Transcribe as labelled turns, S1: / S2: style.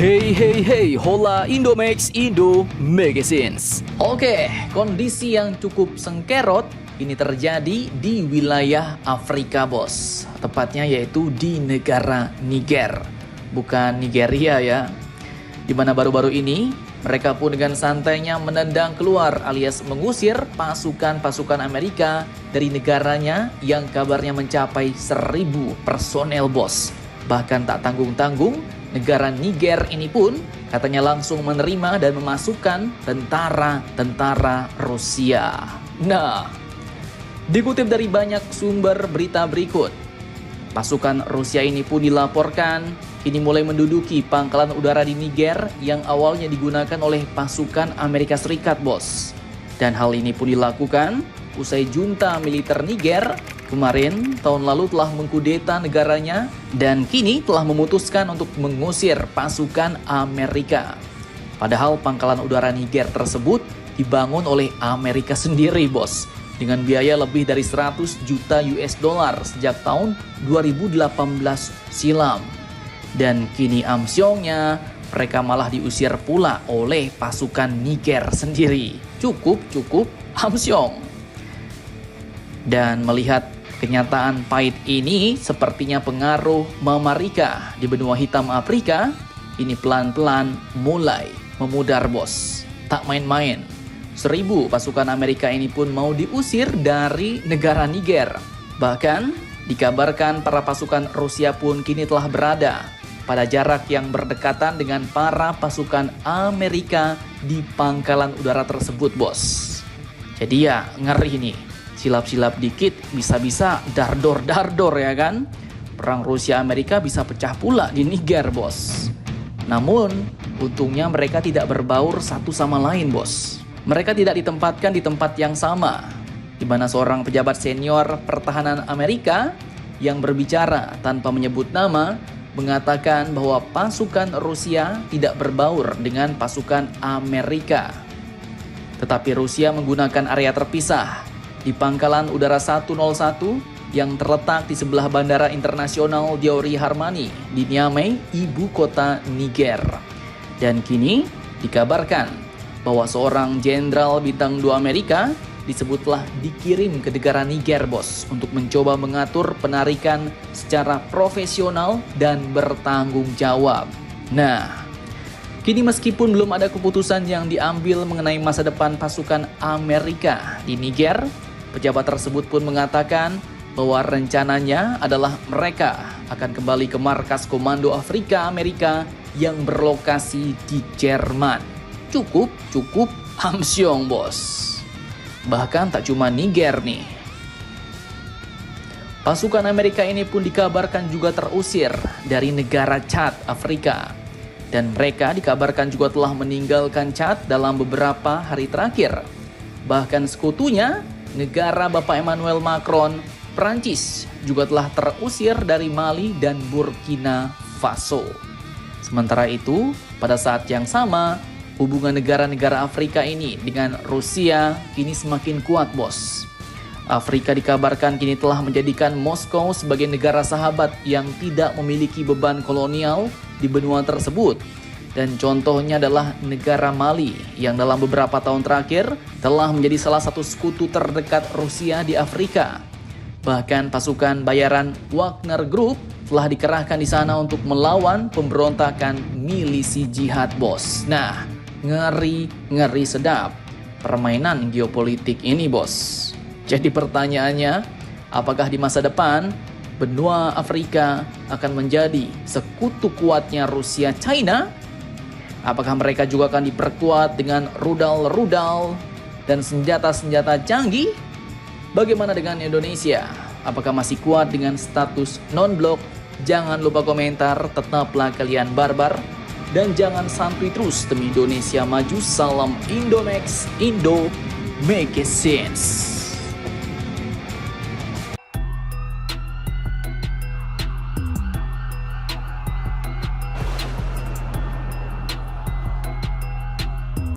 S1: Hey hey hey, hola Indomax Indo Magazines. Oke, kondisi yang cukup sengkerot ini terjadi di wilayah Afrika, bos. Tepatnya yaitu di negara Niger, bukan Nigeria ya. Di mana baru-baru ini mereka pun dengan santainya menendang keluar alias mengusir pasukan-pasukan Amerika dari negaranya yang kabarnya mencapai 1.000 personel, bos. Bahkan tak tanggung-tanggung, negara Niger ini pun katanya langsung menerima dan memasukkan tentara-tentara Rusia. Nah, dikutip dari banyak sumber berita berikut, pasukan Rusia ini pun dilaporkan ini mulai menduduki pangkalan udara di Niger yang awalnya digunakan oleh pasukan Amerika Serikat, bos. Dan hal ini pun dilakukan usai junta militer Niger kemarin tahun lalu telah mengkudeta negaranya dan kini telah memutuskan untuk mengusir pasukan Amerika. Padahal pangkalan udara Niger tersebut dibangun oleh Amerika sendiri, bos, dengan biaya lebih dari 100 juta US dollar sejak tahun 2018 silam. Dan kini amsyongnya mereka malah diusir pula oleh pasukan Niger sendiri. Cukup amsyong. Dan melihat kenyataan pahit ini, sepertinya pengaruh Mama Rika di benua hitam Afrika ini pelan-pelan mulai memudar, bos. Tak main-main, 1.000 pasukan Amerika ini pun mau diusir dari negara Niger. Bahkan dikabarkan para pasukan Rusia pun kini telah berada pada jarak yang berdekatan dengan para pasukan Amerika di pangkalan udara tersebut, bos. Jadi ya ngeri nih. Silap-silap dikit bisa-bisa dardor ya kan? Perang Rusia-Amerika bisa pecah pula di Niger, bos. Namun, untungnya mereka tidak berbaur satu sama lain, bos. Mereka tidak ditempatkan di tempat yang sama, di mana seorang pejabat senior pertahanan Amerika yang berbicara tanpa menyebut nama mengatakan bahwa pasukan Rusia tidak berbaur dengan pasukan Amerika. Tetapi Rusia menggunakan area terpisah di pangkalan udara 101 yang terletak di sebelah Bandara Internasional Diori Harmani di Niamey, ibu kota Niger. Dan kini dikabarkan bahwa seorang jenderal bintang 2 Amerika disebutlah dikirim ke negara Niger, bos, untuk mencoba mengatur penarikan secara profesional dan bertanggung jawab. Nah, kini meskipun belum ada keputusan yang diambil mengenai masa depan pasukan Amerika di Niger, pejabat tersebut pun mengatakan bahwa rencananya adalah mereka akan kembali ke markas Komando Afrika Amerika yang berlokasi di Jerman. Cukup amsyong, bos. Bahkan tak cuma Niger nih. Pasukan Amerika ini pun dikabarkan juga terusir dari negara Chad, Afrika. Dan mereka dikabarkan juga telah meninggalkan Chad dalam beberapa hari terakhir. Bahkan sekutunya, negara Bapak Emmanuel Macron, Prancis, juga telah terusir dari Mali dan Burkina Faso. Sementara itu, pada saat yang sama, hubungan negara-negara Afrika ini dengan Rusia kini semakin kuat, bos. Afrika dikabarkan kini telah menjadikan Moskow sebagai negara sahabat yang tidak memiliki beban kolonial di benua tersebut. Dan contohnya adalah negara Mali yang dalam beberapa tahun terakhir telah menjadi salah satu sekutu terdekat Rusia di Afrika. Bahkan pasukan bayaran Wagner Group telah dikerahkan di sana untuk melawan pemberontakan milisi jihad, bos. Nah, ngeri sedap permainan geopolitik ini, bos. Jadi pertanyaannya, apakah di masa depan benua Afrika akan menjadi sekutu kuatnya Rusia China? Apakah mereka juga akan diperkuat dengan rudal-rudal dan senjata-senjata canggih? Bagaimana dengan Indonesia? Apakah masih kuat dengan status non-blok? Jangan lupa komentar, tetaplah kalian barbar. Dan jangan santuy terus demi Indonesia maju. Salam Indomax Indo Magazines.